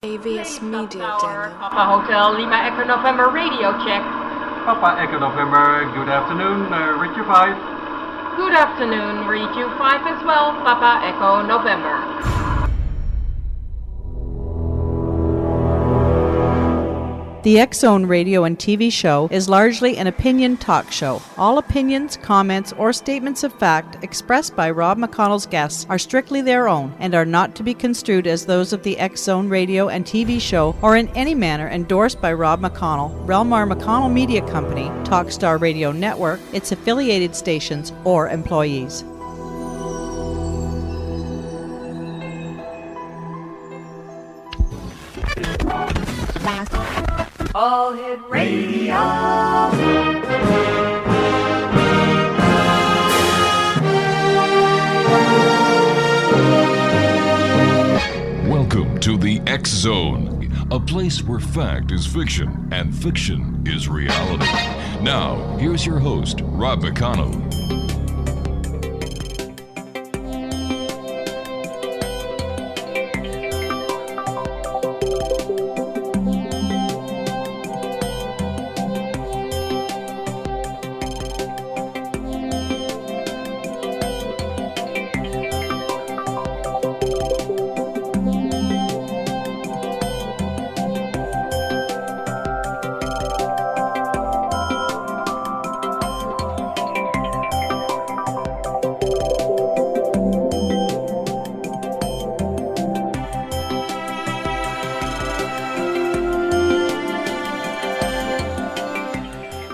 AVS Media Demo. Papa Hotel Lima Echo November radio check. Papa Echo November, good afternoon, reach you 5. Good afternoon, read you 5 as well, Papa Echo November. The X-Zone radio and TV show is largely an opinion talk show. All opinions, comments, or statements of fact expressed by Rob McConnell's guests are strictly their own and are not to be construed as those of the X-Zone radio and TV show or in any manner endorsed by Rob McConnell, Relmar McConnell Media Company, Talkstar Radio Network, its affiliated stations, or employees. All Hit Radio. Welcome to the X Zone, a place where fact is fiction and fiction is reality. Now, here's your host, Rob McConnell.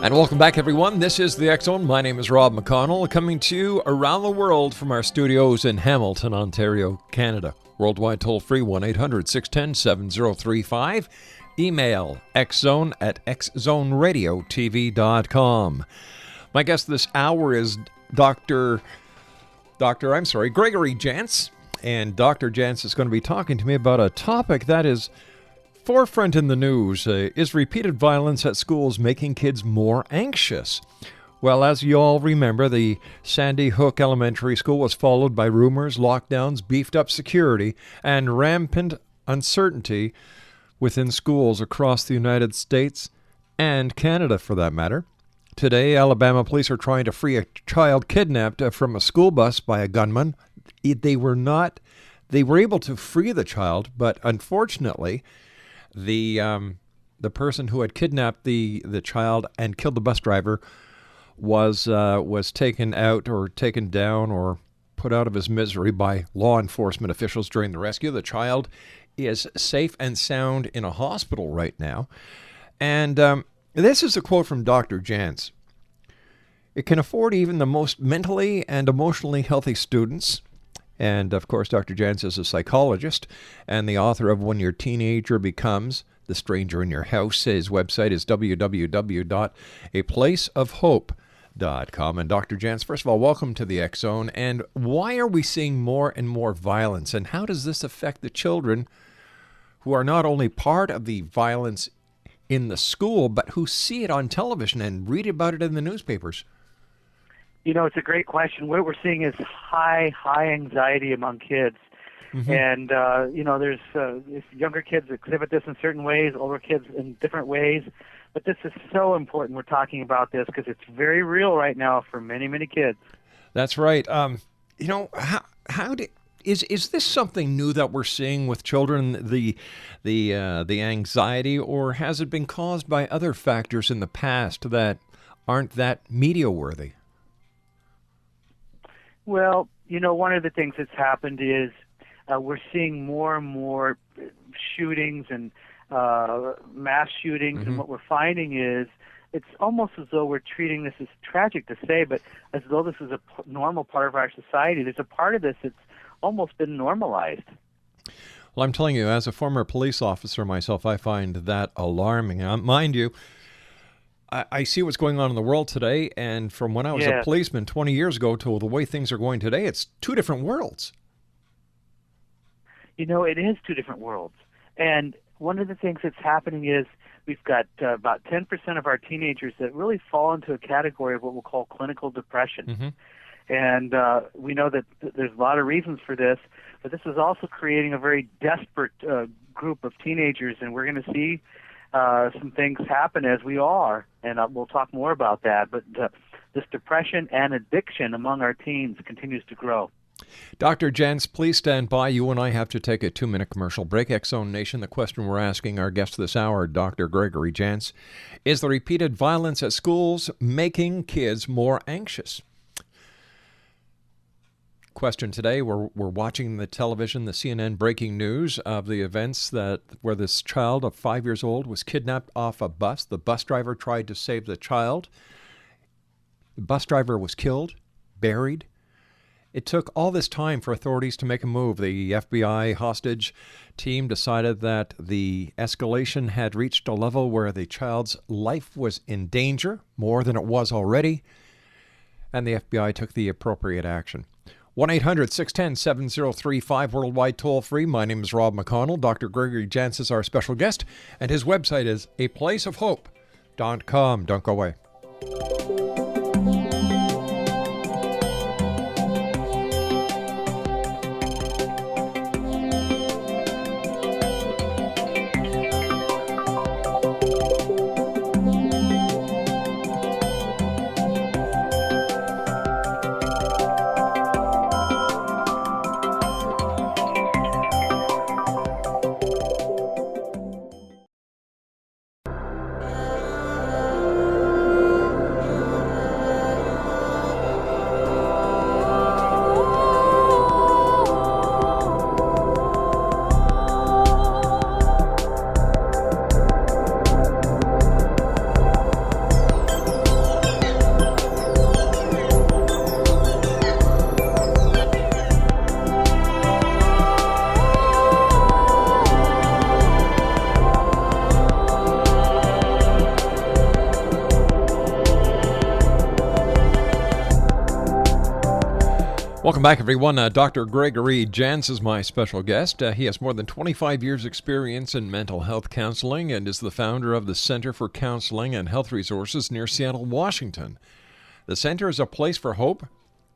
And welcome back, everyone. This is the X Zone. My name is Rob McConnell, coming to you around the world from our studios in Hamilton, Ontario, Canada. Worldwide toll-free, 1-800-610-7035. Email xzone@xzoneradiotv.com. My guest this hour is Greggory Jantz. And Dr. Jantz is going to be talking to me about a topic that is forefront in the news. Is repeated violence at schools making kids more anxious? Well, as you all remember, the Sandy Hook Elementary School was followed by rumors, lockdowns, beefed up security, and rampant uncertainty within schools across the United States and Canada, for that matter. Today, Alabama police are trying to free a child kidnapped from a school bus by a gunman. They were able to free the child, but unfortunately, the person who had kidnapped the child and killed the bus driver was taken out or taken down or put out of his misery by law enforcement officials during the rescue. The child is safe and sound in a hospital right now. And this is a quote from Dr. Jantz. It can afford even the most mentally and emotionally healthy students. And, of course, Dr. Jantz is a psychologist and the author of When Your Teenager Becomes the Stranger in Your House. His website is www.aplaceofhope.com. And Dr. Jantz, first of all, welcome to the X Zone. And why are we seeing more and more violence? And how does this affect the children who are not only part of the violence in the school, but who see it on television and read about it in the newspapers? You know, it's a great question. What we're seeing is high anxiety among kids. Mm-hmm. And, there's younger kids exhibit this in certain ways, older kids in different ways. But this is so important we're talking about this because it's very real right now for many, many kids. That's right. Is this something new that we're seeing with children, the anxiety, or has it been caused by other factors in the past that aren't that media-worthy? Well, one of the things that's happened is we're seeing more and more shootings and mass shootings, mm-hmm. And what we're finding is it's almost as though we're treating this, as tragic to say, but as though this is a normal part of our society. There's a part of this that's almost been normalized. Well, I'm telling you, as a former police officer myself, I find that alarming. Mind you, I see what's going on in the world today, and from when I was a policeman 20 years ago to the way things are going today, it's two different worlds. It is two different worlds. And one of the things that's happening is we've got about 10% of our teenagers that really fall into a category of what we'll call clinical depression. Mm-hmm. And we know that there's a lot of reasons for this, but this is also creating a very desperate group of teenagers, and we're going to see some things happen as we are, and we'll talk more about that. But this depression and addiction among our teens continues to grow. Dr. Jantz, please stand by. You and I have to take a 2-minute commercial break. X-Zone Nation, the question we're asking our guest this hour, Dr. Gregory Jantz, is the repeated violence at schools making kids more anxious? Question today, we're watching the television, the CNN breaking news of the events where this child of 5 years old was kidnapped off a bus. The bus driver tried to save the child. The bus driver was killed, buried. It took all this time for authorities to make a move. The FBI hostage team decided that the escalation had reached a level where the child's life was in danger, more than it was already, and the FBI took the appropriate action. 1-800-610-7035, worldwide toll-free. My name is Rob McConnell. Dr. Gregory Jantz is our special guest, and his website is aplaceofhope.com. Don't go away. Welcome back, everyone. Dr. Gregory Jantz is my special guest. He has more than 25 years' experience in mental health counseling and is the founder of the Center for Counseling and Health Resources near Seattle, Washington. The center is a place for hope,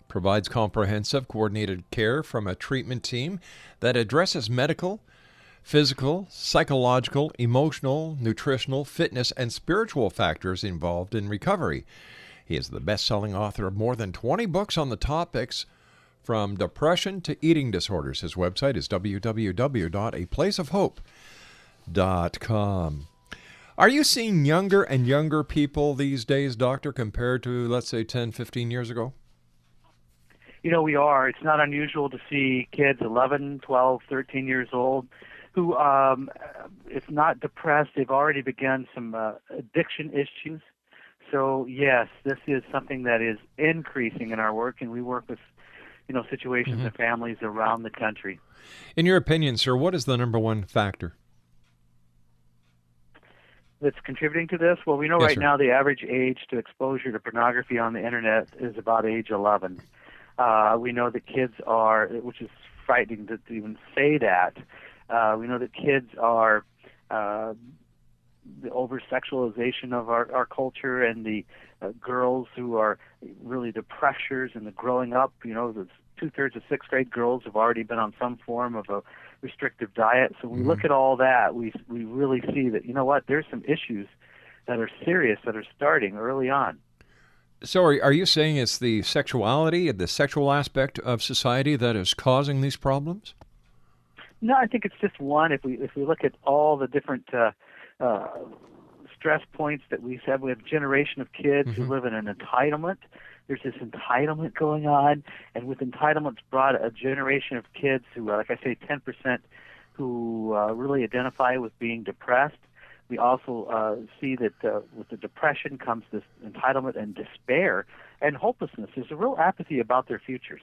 provides comprehensive, coordinated care from a treatment team that addresses medical, physical, psychological, emotional, nutritional, fitness, and spiritual factors involved in recovery. He is the best-selling author of more than 20 books on the topics from depression to eating disorders. His website is www.aplaceofhope.com. Are you seeing younger and younger people these days, doctor, compared to, let's say, 10, 15 years ago? You know, we are. It's not unusual to see kids 11, 12, 13 years old who, if not depressed, they've already begun some addiction issues. So, yes, this is something that is increasing in our work, and we work with situations and families around the country. In your opinion, sir, what is the number one factor that's contributing to this? Well, we know right now the average age to exposure to pornography on the internet is about age 11. We know that kids are, which is frightening to even say that, we know that kids are the over-sexualization of our culture, and the girls who are really the pressures and the growing up, the 2/3 of sixth-grade girls have already been on some form of a restrictive diet. So when we look at all that, we really see that, there's some issues that are serious that are starting early on. So are you saying it's the sexuality, the sexual aspect of society that is causing these problems? No, I think it's just one. If we look at all the different stress points that we have a generation of kids who live in an entitlement. There's this entitlement going on, and with entitlements brought a generation of kids who, like I say, 10% who really identify with being depressed. We also see that with the depression comes this entitlement and despair and hopelessness. There's a real apathy about their futures.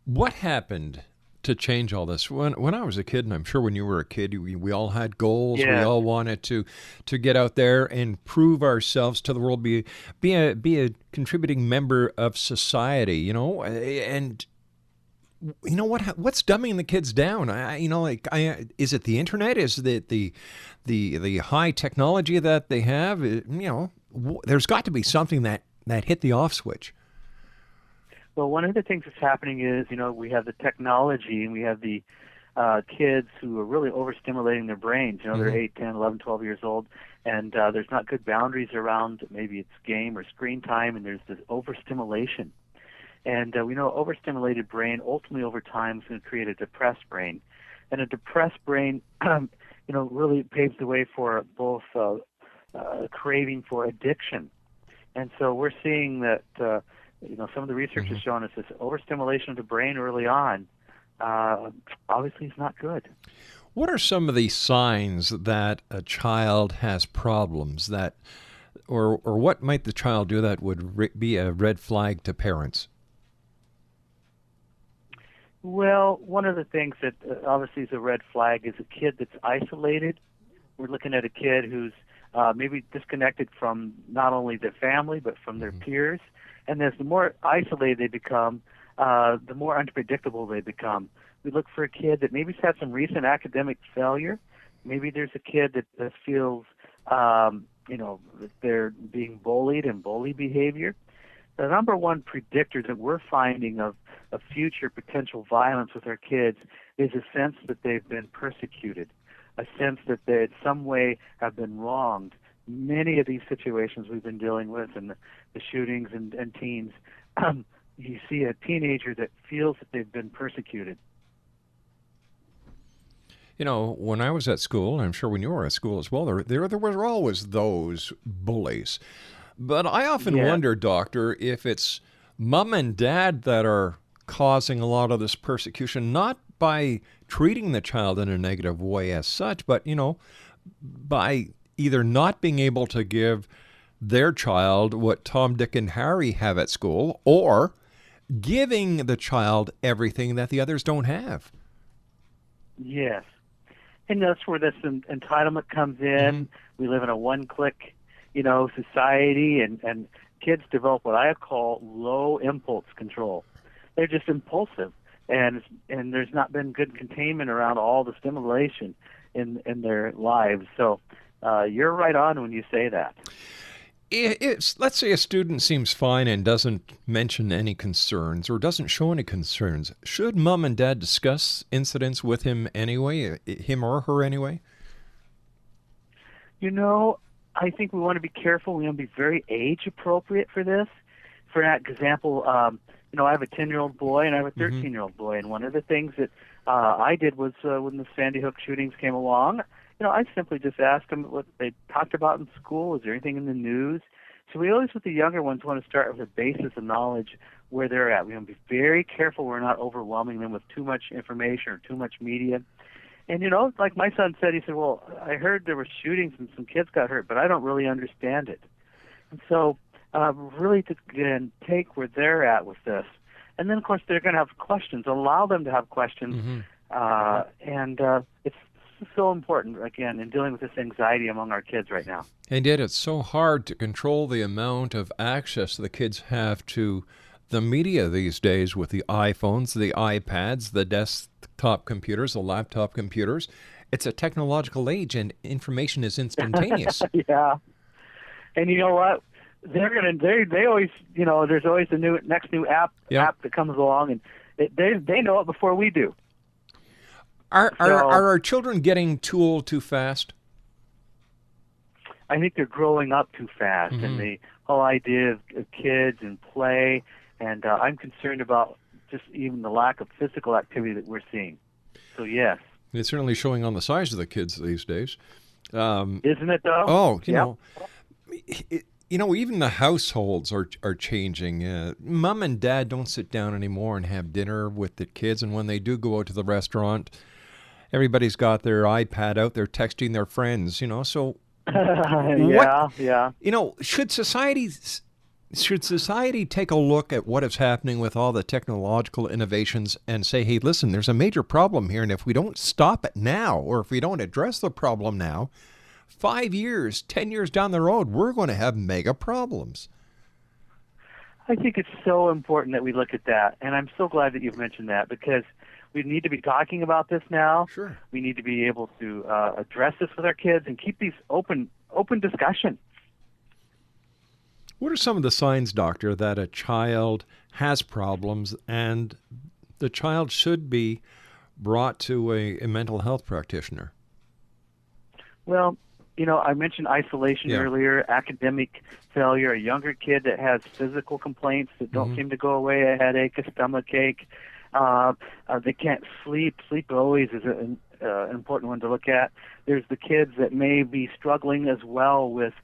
What happened to change all this? When I was a kid, and I'm sure when you were a kid, we all had goals. Yeah. We all wanted to get out there and prove ourselves to the world, be a contributing member of society, and what's dumbing the kids down? Is it the internet? Is it the high technology that they have? There's got to be something that that hit the off switch? Well, one of the things that's happening is, we have the technology and we have the kids who are really overstimulating their brains. They're 8, 10, 11, 12 years old, and there's not good boundaries around maybe it's game or screen time, and there's this overstimulation. And we know overstimulated brain ultimately over time is going to create a depressed brain. And a depressed brain, really paves the way for both craving for addiction. And so we're seeing that, some of the research has shown us this overstimulation of the brain early on obviously is not good. What are some of the signs that a child has problems or what might the child do that would be a red flag to parents? Well, one of the things that obviously is a red flag is a kid that's isolated. We're looking at a kid who's maybe disconnected from not only their family but from their peers. And as the more isolated they become, the more unpredictable they become. We look for a kid that maybe's had some recent academic failure. Maybe there's a kid that feels, that they're being bullied and bully behavior. The number one predictor that we're finding of future potential violence with our kids is a sense that they've been persecuted, a sense that they in some way have been wronged. Many of these situations we've been dealing with and the shootings and teens, you see a teenager that feels that they've been persecuted. When I was at school, and I'm sure when you were at school as well, there were always those bullies. But I often wonder, Doctor, if it's mom and dad that are causing a lot of this persecution, not by treating the child in a negative way as such, but, by either not being able to give their child what Tom, Dick, and Harry have at school, or giving the child everything that the others don't have. Yes. And that's where this entitlement comes in. We live in a one-click society, and kids develop what I call low impulse control. They're just impulsive, and there's not been good containment around all the stimulation in their lives. So you're right on when you say that. Let's say a student seems fine and doesn't mention any concerns or doesn't show any concerns. Should mom and dad discuss incidents with him anyway, him or her anyway? I think we want to be careful. We want to be very age appropriate for this. For example, I have a 10-year-old boy and I have a 13-year-old boy, and one of the things that I did was when the Sandy Hook shootings came along, I simply just asked them what they talked about in school. Is there anything in the news? So we always, with the younger ones, want to start with a basis of knowledge where they're at. We want to be very careful we're not overwhelming them with too much information or too much media. And, like my son said, he said, well, I heard there were shootings and some kids got hurt, but I don't really understand it. And so really to again, take where they're at with this. And then, of course, they're going to have questions. Allow them to have questions. And it's so important, again, in dealing with this anxiety among our kids right now. And yet it's so hard to control the amount of access the kids have to the media these days with the iPhones, the iPads, the desktop computers, the laptop computers. It's a technological age, and information is instantaneous. Yeah. And you know what? They always, there's always a next new app that comes along, and they know it before we do. Are our children getting too old too fast? I think they're growing up too fast, and the whole idea of kids and play, and I'm concerned about just even the lack of physical activity that we're seeing. So yes. It's certainly showing on the size of the kids these days. Isn't it, though? Oh, even the households are changing. Mom and dad don't sit down anymore and have dinner with the kids, and when they do go out to the restaurant, everybody's got their iPad out, they're texting their friends, so... Yeah. Should society take a look at what is happening with all the technological innovations and say, hey, listen, there's a major problem here, and if we don't stop it now, or if we don't address the problem now, 5 years, 10 years down the road, we're going to have mega problems. I think it's so important that we look at that, and I'm so glad that you've mentioned that, because we need to be talking about this now. Sure. We need to be able to address this with our kids and keep these open discussion. What are some of the signs, doctor, that a child has problems and the child should be brought to a mental health practitioner? Well, I mentioned isolation earlier, academic failure, a younger kid that has physical complaints that don't seem to go away, a headache, a stomach ache. They can't sleep. Sleep always is an important one to look at. There's the kids that may be struggling as well with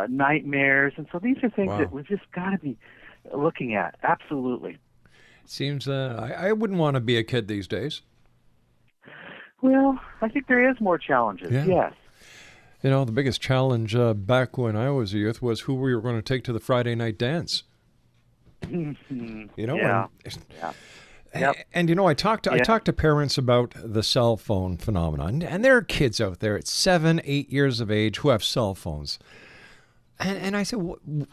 nightmares. And so these are things that we've just got to be looking at. Absolutely. Seems I wouldn't want to be a kid these days. Well, I think there is more challenges, yes. The biggest challenge back when I was a youth was who we were going to take to the Friday night dance. Yep. And I talked to parents about the cell phone phenomenon, and there are kids out there at 7, 8 years of age who have cell phones. And I said,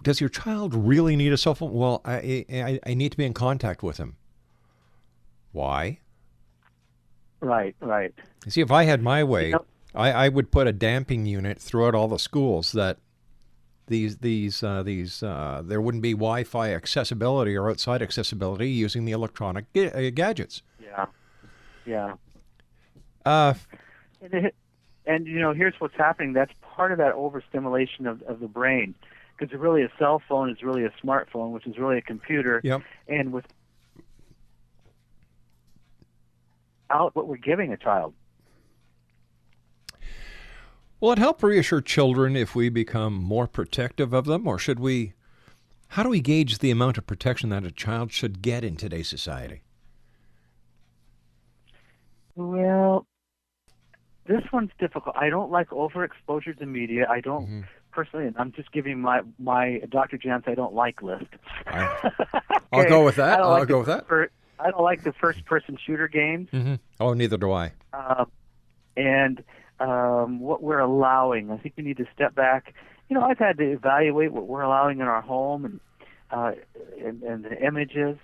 does your child really need a cell phone? Well, I need to be in contact with him. Why? Right. You see, if I had my way, I would put a damping unit throughout all the schools that there wouldn't be Wi-Fi accessibility or outside accessibility using the electronic gadgets. Yeah. And here's what's happening. That's part of that overstimulation of the brain, because really a cell phone is really a smartphone, which is really a computer. Yep. And without what we're giving a child. Will it help reassure children if we become more protective of them, or how do we gauge the amount of protection that a child should get in today's society? Well, this one's difficult. I don't like overexposure to media. I don't personally, and I'm just giving my Dr. Jantz I don't like list. I'll go with that. I don't like the first-person shooter games. Oh, neither do I. And what we're allowing, I think we need to step back. I've had to evaluate what we're allowing in our home and the images,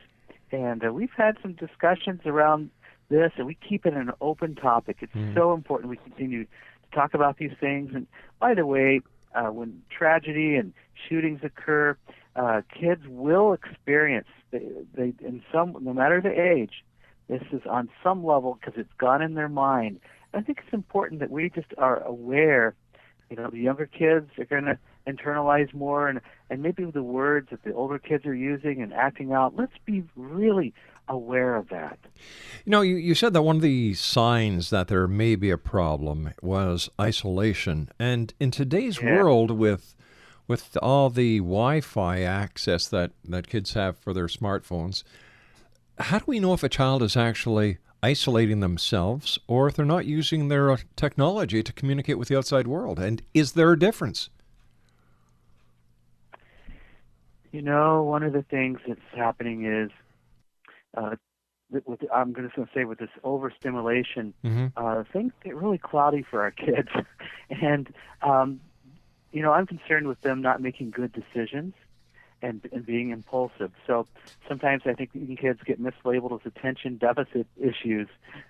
and we've had some discussions around this, and we keep it an open topic. It's so important we continue to talk about these things. And by the way, when tragedy and shootings occur, kids will experience no matter the age, this is on some level because it's gone in their mind. I think it's important that we just are aware. The younger kids are going to internalize more, and maybe the words that the older kids are using and acting out. Let's be really aware of that. You said that one of the signs that there may be a problem was isolation. And in today's world, with all the Wi-Fi access that kids have for their smartphones, how do we know if a child is actually isolating themselves or if they're not using their technology to communicate with the outside world? And is there a difference? One of the things that's happening is, I'm going to say with this overstimulation, things get really cloudy for our kids. And, I'm concerned with them not making good decisions and being impulsive. So sometimes I think kids get mislabeled as attention deficit issues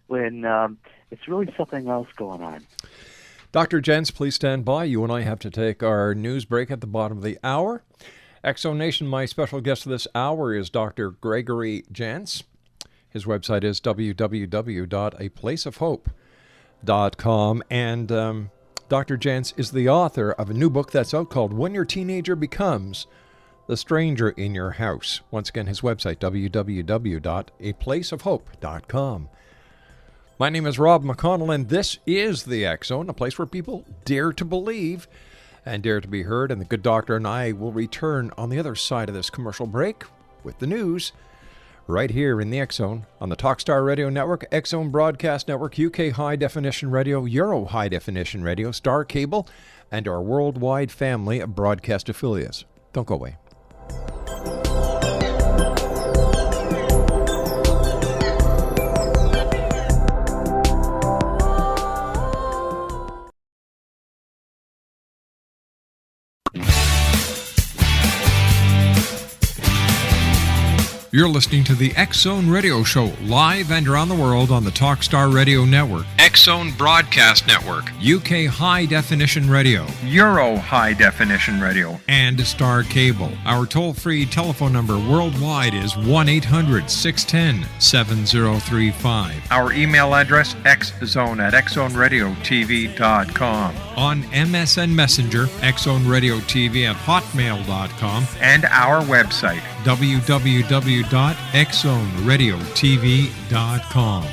when it's really something else going on. Dr. Jantz, please stand by. You and I have to take our news break at the bottom of the hour. Exo Nation, my special guest this hour is Dr. Greggory Jantz. His website is www.aplaceofhope.com. And Dr. Jantz is the author of a new book that's out called When Your Teenager Becomes the Stranger in Your House. Once again, his website, www.aplaceofhope.com. My name is Rob McConnell, and this is The X Zone, a place where people dare to believe and dare to be heard. And the good doctor and I will return on the other side of this commercial break with the news right here in the X Zone on the Talkstar Radio Network, X Zone Broadcast Network, UK High Definition Radio, Euro High Definition Radio, Star Cable, and our worldwide family of broadcast affiliates. Don't go away. You're listening to the X Zone Radio Show, live and around the world on the Talkstar Radio Network. X X-Zone Broadcast Network, UK High Definition Radio, Euro High Definition Radio, and Star Cable. Our toll-free telephone number worldwide is 1-800-610-7035. Our email address, xzone@xzoneradiotv.com. On MSN Messenger, xzoneradiotv@hotmail.com. And our website, www.xzoneradiotv.com.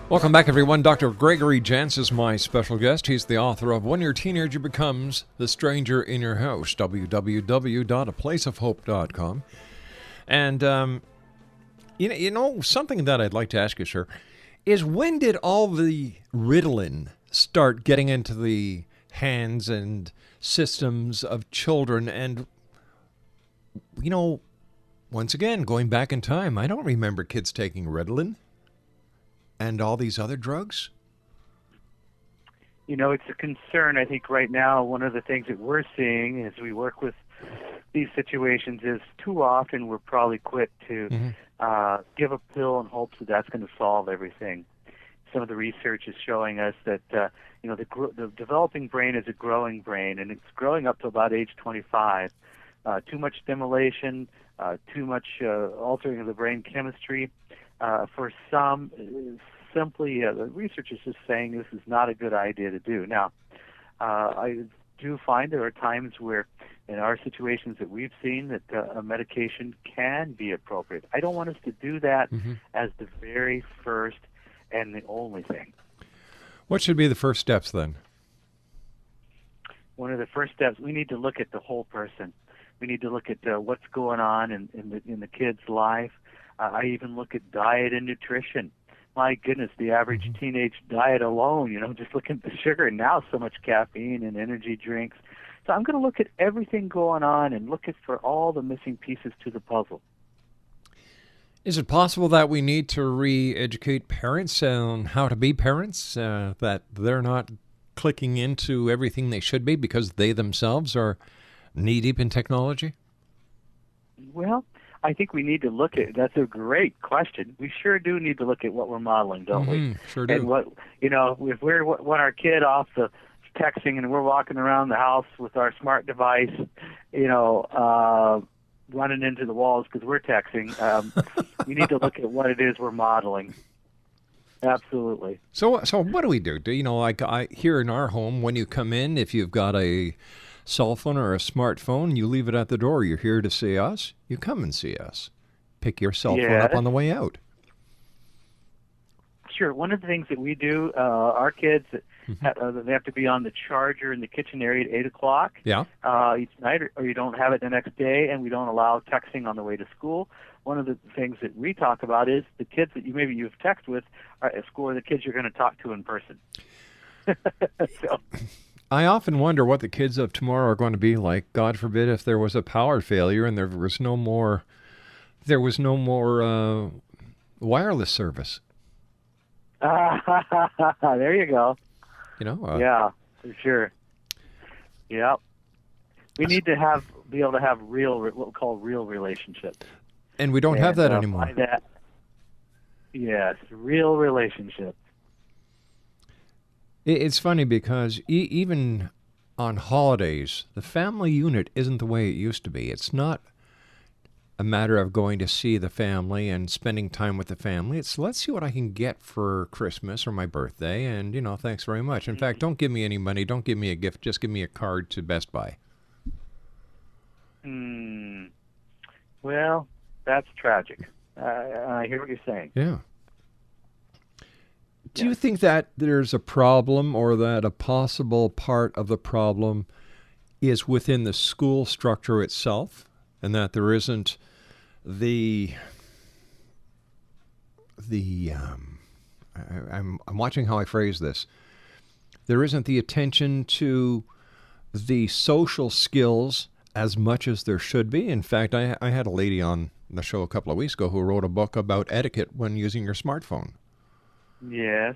Welcome back, everyone. Dr. Gregory Jantz is my special guest. He's the author of When Your Teenager Becomes the Stranger in Your House, www.aplaceofhope.com. And, you know, something that I'd like to ask you, sir, is when did all the Ritalin start getting into the hands and systems of children? And, you know, once again, going back in time, I don't remember kids taking Ritalin and all these other drugs? You know, it's a concern. I think right now one of the things that we're seeing as we work with these situations is too often we're probably quick to give a pill in hopes that that's going to solve everything. Some of the research is showing us that you know, the developing brain is a growing brain, and it's growing up to about age 25. Too much stimulation, too much altering of the brain chemistry. For some, simply the research is just saying this is not a good idea to do. Now, I do find there are times where, in our situations that we've seen, that a medication can be appropriate. I don't want us to do that as the very first and the only thing. What should be the first steps then? One of the first steps, we need to look at the whole person. We need to look at what's going on in the kid's life. I even look at diet and nutrition. My goodness, the average teenage diet alone, you know, just looking at the sugar, and now so much caffeine and energy drinks. So I'm going to look at everything going on and look for all the missing pieces to the puzzle. Is it possible that we need to re-educate parents on how to be parents, that they're not clicking into everything they should be because they themselves are knee-deep in technology? Well, I think we need to look at, that's a great question. We sure do need to look at what we're modeling, don't we? Sure do. And what, you know, if we want our kid off the texting and we're walking around the house with our smart device, you know, running into the walls because we're texting, we need to look at what it is we're modeling. Absolutely. So what do we do? You know, like here in our home, when you come in, if you've got a cell phone or a smartphone, you leave it at the door. You're here to see us, you come and see us. Pick your cell phone up on the way out. Sure. One of the things that we do, our kids, they have to be on the charger in the kitchen area at 8 o'clock each night, or you don't have it the next day, and we don't allow texting on the way to school. One of the things that we talk about is the kids that you've texted with at school are the kids you're going to talk to in person. So. I often wonder what the kids of tomorrow are going to be like. God forbid if there was a power failure and there was no more wireless service. There you go. You know. Yeah, for sure. Yeah, we need to be able to have what we call real relationships. And we don't have that anymore. Yes, real relationships. It's funny because even on holidays, the family unit isn't the way it used to be. It's not a matter of going to see the family and spending time with the family. It's let's see what I can get for Christmas or my birthday, and, you know, thanks very much. In fact, don't give me any money. Don't give me a gift. Just give me a card to Best Buy. that's tragic. I hear what you're saying. Yeah. Do you think that there's a problem, or that a possible part of the problem is within the school structure itself, and that there isn't I'm watching how I phrase this. There isn't the attention to the social skills as much as there should be. In fact, I had a lady on the show a couple of weeks ago who wrote a book about etiquette when using your smartphone. Yes.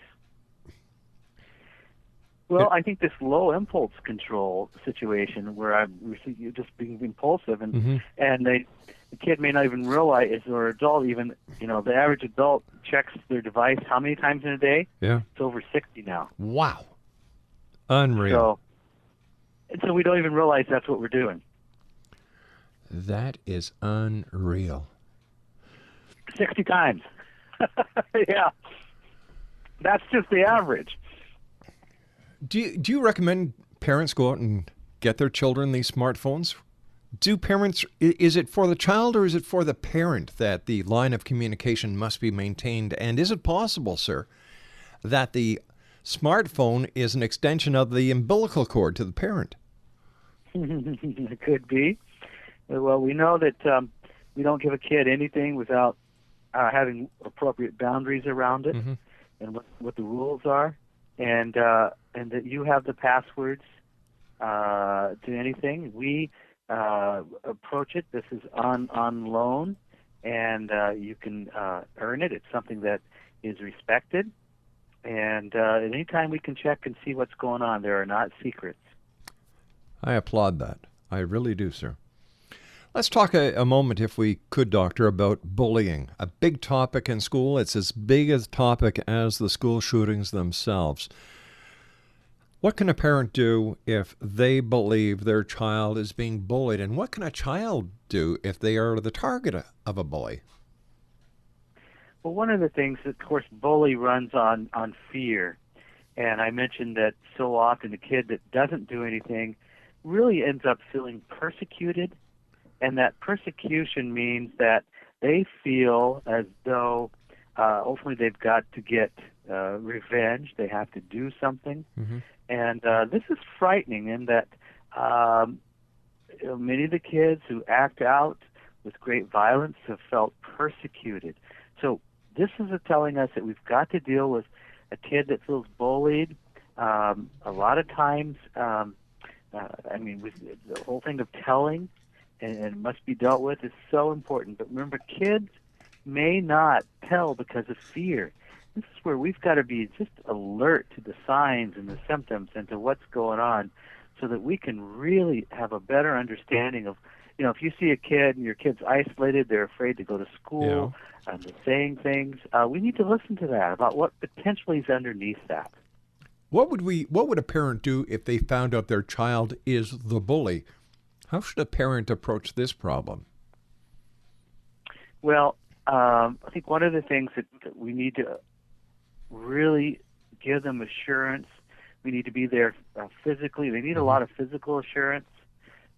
Well, I think this low impulse control situation where you're just being impulsive, and the kid may not even realize, or adult even, the average adult checks their device how many times in a day? Yeah. It's over 60 now. Wow. Unreal. So we don't even realize that's what we're doing. That is unreal. 60 times. Yeah. That's just the average. Do you recommend parents go out and get their children these smartphones? Do parents, is it for the child or is it for the parent that the line of communication must be maintained? And is it possible, sir, that the smartphone is an extension of the umbilical cord to the parent? It could be. Well, we know that we don't give a kid anything without having appropriate boundaries around it, and what the rules are, and that you have the passwords to anything. We approach it. This is on loan, and you can earn it. It's something that is respected, and at any time we can check and see what's going on. There are not secrets. I applaud that. I really do, sir. Let's talk a moment, if we could, Doctor, about bullying. A big topic in school. It's as big a topic as the school shootings themselves. What can a parent do if they believe their child is being bullied? And what can a child do if they are the target of a bully? Well, one of the things, of course, bully runs on fear. And I mentioned that so often a kid that doesn't do anything really ends up feeling persecuted. And that persecution means that they feel as though ultimately they've got to get revenge. They have to do something. And this is frightening in that many of the kids who act out with great violence have felt persecuted. So this is telling us that we've got to deal with a kid that feels bullied. A lot of times, with the whole thing of telling and must be dealt with is so important. But remember, kids may not tell because of fear. This is where we've got to be just alert to the signs and the symptoms and to what's going on so that we can really have a better understanding of, if you see a kid and your kid's isolated, they're afraid to go to school, and they're saying things, we need to listen to that, about what potentially is underneath that. What would a parent do if they found out their child is the bully? How should a parent approach this problem? Well, I think one of the things that we need to really give them assurance, we need to be there physically. They need a lot of physical assurance,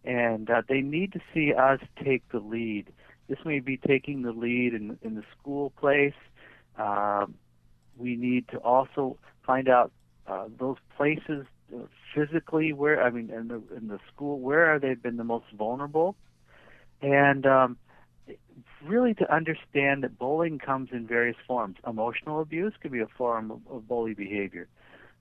and they need to see us take the lead. This may be taking the lead in the school place. We need to also find out those places physically where, in the school, where are they been the most vulnerable, and really to understand that bullying comes in various forms. Emotional abuse could be a form of bully behavior.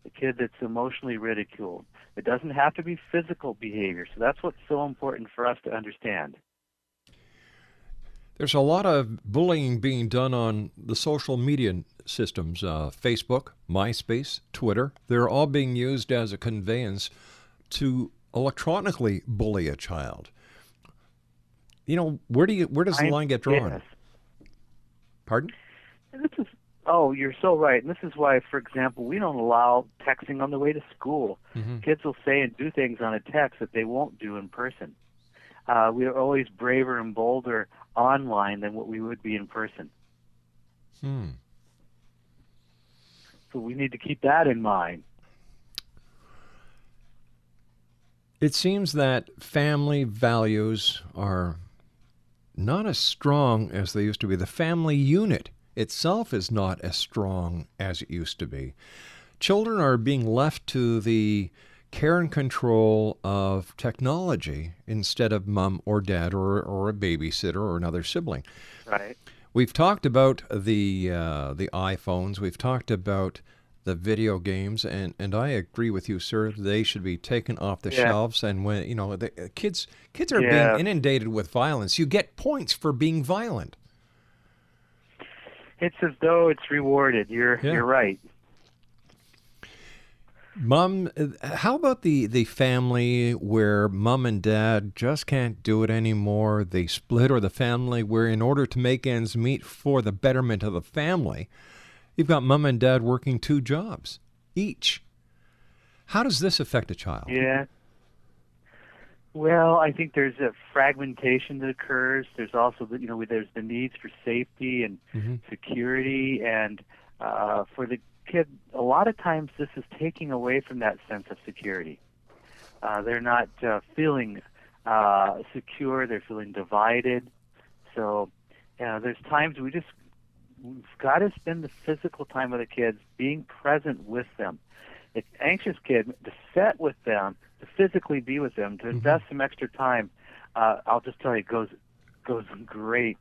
The kid that's emotionally ridiculed. It doesn't have to be physical behavior. So that's what's so important for us to understand. There's a lot of bullying being done on the social media systems, Facebook, MySpace, Twitter. They're all being used as a conveyance to electronically bully a child. Where does the line get drawn? Yes. Pardon? You're so right. And this is why, for example, we don't allow texting on the way to school. Kids will say and do things on a text that they won't do in person. We are always braver and bolder online than what we would be in person. So we need to keep that in mind. It seems that family values are not as strong as they used to be. The family unit itself is not as strong as it used to be. Children are being left to the care and control of technology instead of mom or dad or a babysitter or another sibling. Right. We've talked about the iPhones. We've talked about the video games, and I agree with you, sir. They should be taken off the shelves. And when the kids are being inundated with violence, you get points for being violent. It's as though it's rewarded. You're right. Mom, how about the family where mom and dad just can't do it anymore? They split, or the family where in order to make ends meet for the betterment of the family, you've got mom and dad working 2 jobs each. How does this affect a child? Yeah. Well, I think there's a fragmentation that occurs. There's also there's the needs for safety and security, and for the kid, a lot of times this is taking away from that sense of security. They're not feeling secure. They're feeling divided. So there's times we've got to spend the physical time with the kids, being present with them. An anxious kid, to sit with them, to physically be with them, to invest some extra time, I'll just tell you, goes great.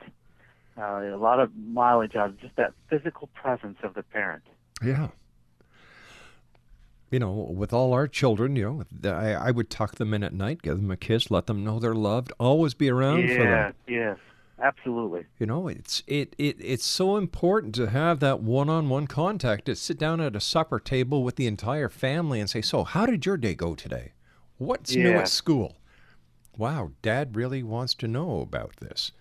A lot of mileage out of just that physical presence of the parent. Yeah. With all our children, I would tuck them in at night, give them a kiss, let them know they're loved, always be around for them. Yes, absolutely. It's so important to have that one-on-one contact, to sit down at a supper table with the entire family and say, so how did your day go today? What's new at school? Wow, Dad really wants to know about this.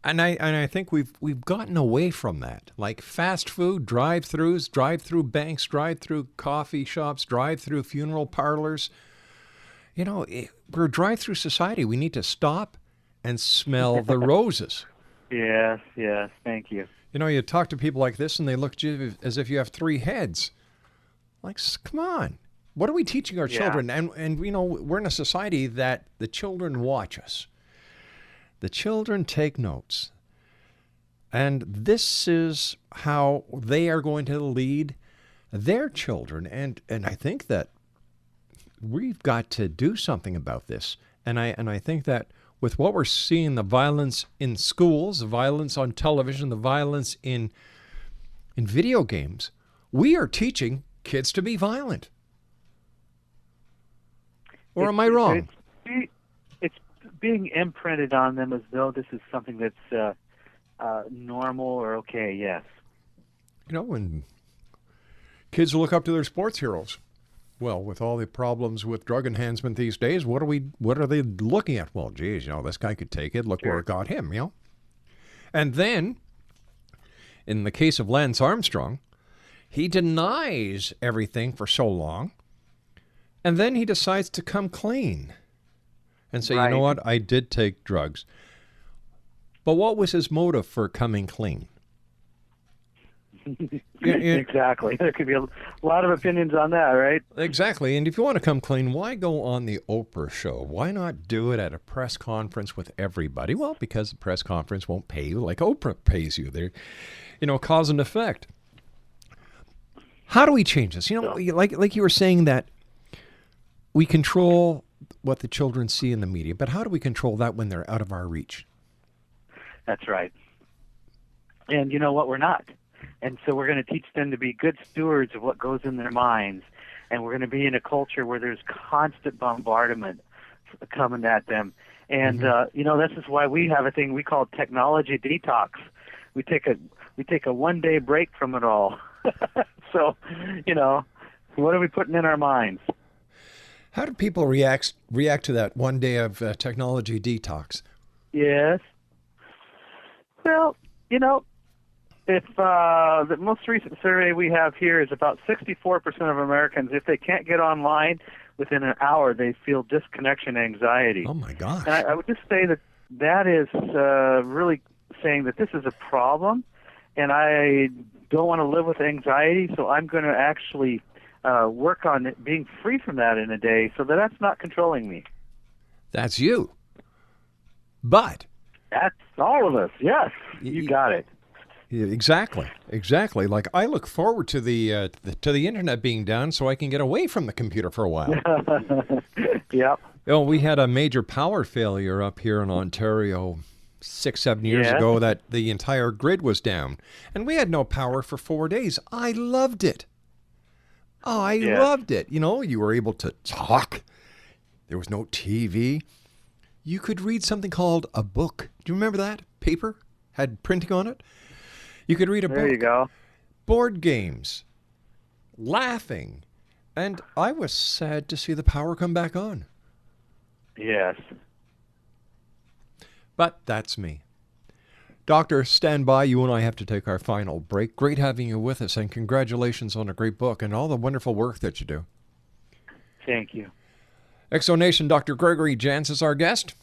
And I think we've gotten away from that. Like fast food, drive-thrus, drive-through banks, drive-through coffee shops, drive-through funeral parlors. We're a drive-through society. We need to stop and smell the roses. Yes, thank you. You talk to people like this and they look at you as if you have 3 heads. Like, come on. What are we teaching our children? And we're in a society that the children watch us. The children take notes. And this is how they are going to lead their children. And I think that we've got to do something about this. And I think that with what we're seeing, the violence in schools, the violence on television, the violence in video games, we are teaching kids to be violent. Or am I wrong? It's being imprinted on them as though this is something that's normal or okay, yes. When kids look up to their sports heroes, well, with all the problems with drug enhancement these days, what are they looking at? Well, geez, this guy could take it. Look where it got him, And then, in the case of Lance Armstrong, he denies everything for so long, and then he decides to come clean and say, you know what, I did take drugs. But what was his motive for coming clean? Exactly. There could be a lot of opinions on that, right? Exactly. And if you want to come clean, why go on the Oprah show? Why not do it at a press conference with everybody? Well, because the press conference won't pay you like Oprah pays you. They're, cause and effect. How do we change this? Like you were saying that we control what the children see in the media, but how do we control that when they're out of our reach? That's right. And you know what? We're not. And so we're going to teach them to be good stewards of what goes in their minds. And we're going to be in a culture where there's constant bombardment coming at them. And, this is why we have a thing we call technology detox. We take a one-day break from it all. So, what are we putting in our minds? How do people react to that one day of technology detox? Yes. Well, if the most recent survey we have here is about 64% of Americans, if they can't get online within an hour, they feel disconnection anxiety. Oh, my gosh. And I would just say that is really saying that this is a problem, and I don't want to live with anxiety, so I'm going to actually work on it, being free from that in a day so that's not controlling me. That's you. But That's all of us. Yes, you got it. Yeah, exactly. Like I look forward to the internet being down so I can get away from the computer for a while. Yep. Oh, we had a major power failure up here in Ontario 6-7 years ago that the entire grid was down, and we had no power for 4 days. I loved it. Oh, I loved it. You know, you were able to talk. There was no TV. You could read something called a book. Do you remember that? Paper had printing on it. You could read a book. There you go. Board games. Laughing. And I was sad to see the power come back on. Yes. But that's me. Doctor, stand by. You and I have to take our final break. Great having you with us, and congratulations on a great book and all the wonderful work that you do. Thank you. Exonation, Dr. Gregg Jantz is our guest.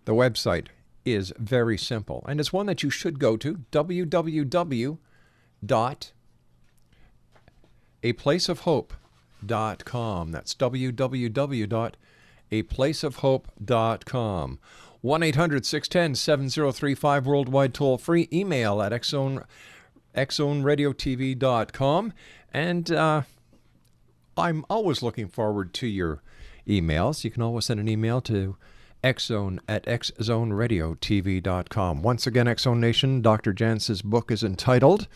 The website is very simple, and it's one that you should go to, www.aplaceofhope.com. That's www.aplaceofhope.com. 1-800-610-7035, worldwide toll-free. Email at xzoneradiotv.com. And I'm always looking forward to your emails. You can always send an email to xzone@xzoneradiotv.com. Once again, X Zone Nation, Dr. Jantz's book is entitled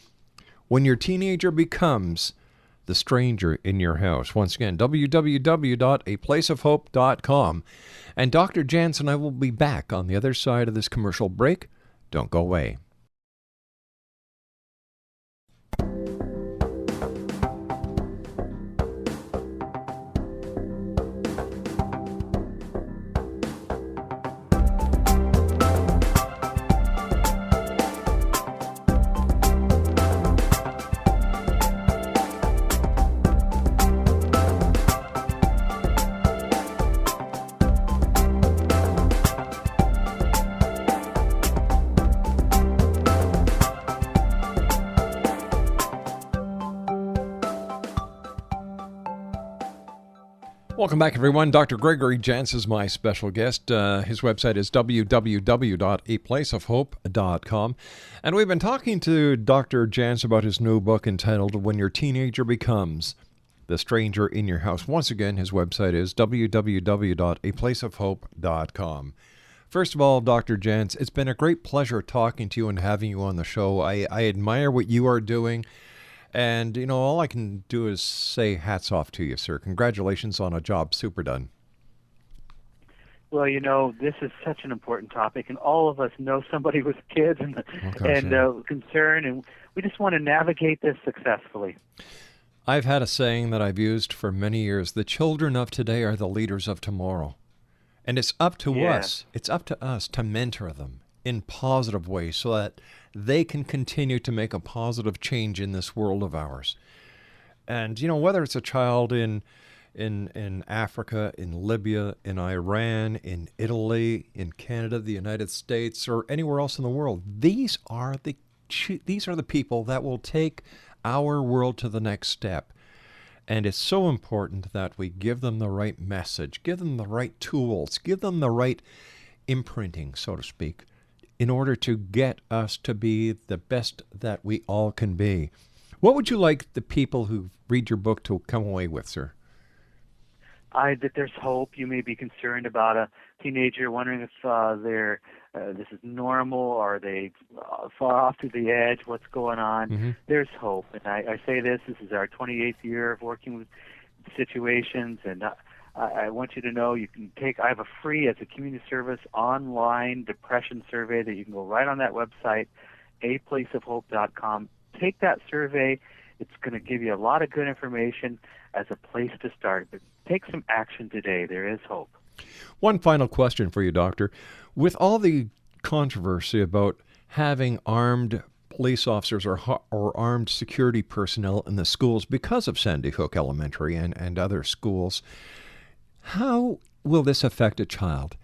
When Your Teenager Becomes the Stranger in Your House. Once again, www.aplaceofhope.com. And Dr. Jantz and I will be back on the other side of this commercial break. Don't go away. Welcome back, everyone. Dr. Gregg Jantz is my special guest. His website is www.aplaceofhope.com. And we've been talking to Dr. Jantz about his new book entitled When Your Teenager Becomes the Stranger in Your House. Once again, his website is www.aplaceofhope.com. First of all, Dr. Jantz, it's been a great pleasure talking to you and having you on the show. I admire what you are doing. And, you know, all I can do is say hats off to you, sir. Congratulations on a job super done. Well, you know, this is such an important topic, and all of us know somebody with kids and concern, and we just want to navigate this successfully. I've had a saying that I've used for many years. The children of today are the leaders of tomorrow. And it's up to us. It's up to us to mentor them in positive ways so that they can continue to make a positive change in this world of ours. And, you know, whether it's a child in Africa, in Libya, in Iran, in Italy, in Canada, the United States, or anywhere else in the world, these are the people that will take our world to the next step. And it's so important that we give them the right message, give them the right tools, give them the right imprinting, so to speak, in order to get us to be the best that we all can be. What would you like the people who read your book to come away with, sir? That there's hope. You may be concerned about a teenager, wondering if this is normal, or are they far off to the edge, what's going on. Mm-hmm. There's hope. And I say this is our 28th year of working with situations, and I want you to know I have a free, as a community service, online depression survey that you can go right on that website, aplaceofhope.com. Take that survey. It's going to give you a lot of good information as a place to start. But take some action today. There is hope. One final question for you, Doctor. With all the controversy about having armed police officers or armed security personnel in the schools because of Sandy Hook Elementary and other schools, how will this affect a child?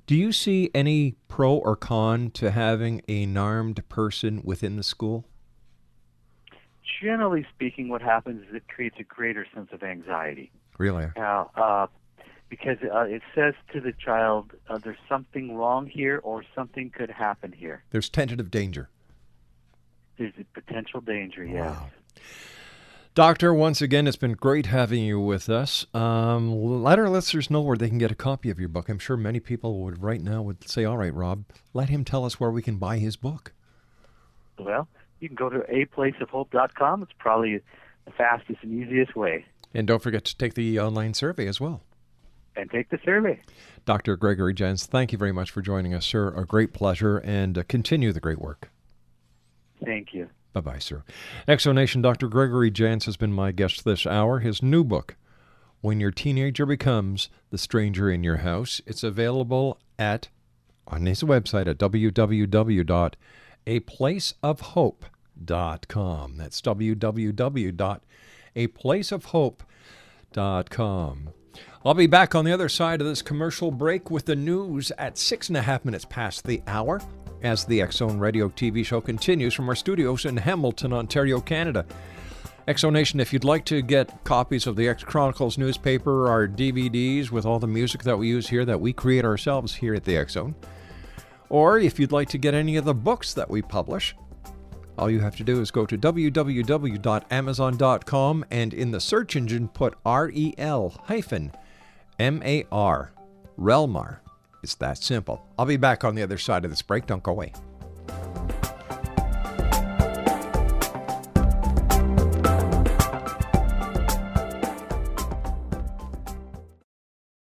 Do you see any pro or con to having an armed person within the school? Generally speaking, what happens is it creates a greater sense of anxiety. Really? because it says to the child, there's something wrong here or something could happen here. There's tentative danger. There's a potential danger, yes. Wow. Doctor, once again, it's been great having you with us. Let our listeners know where they can get a copy of your book. I'm sure many people would say, all right, Rob, let him tell us where we can buy his book. Well, you can go to aplaceofhope.com. It's probably the fastest and easiest way. And don't forget to take the online survey as well. And take the survey. Dr. Greggory Jantz, thank you very much for joining us, sir. A great pleasure, and continue the great work. Thank you. Bye-bye, sir. Exonation, Dr. Greggory Jantz has been my guest this hour. His new book, When Your Teenager Becomes the Stranger in Your House, it's available on his website at www.aplaceofhope.com. That's www.aplaceofhope.com. I'll be back on the other side of this commercial break with the news at 6.5 minutes past the hour as the X Zone Radio TV show continues from our studios in Hamilton, Ontario, Canada. Exonation, if you'd like to get copies of the X Chronicles newspaper, our DVDs with all the music that we use here that we create ourselves here at the X Zone, or if you'd like to get any of the books that we publish, all you have to do is go to www.amazon.com and in the search engine put REL-MAR, Relmar. It's that simple. I'll be back on the other side of this break. Don't go away.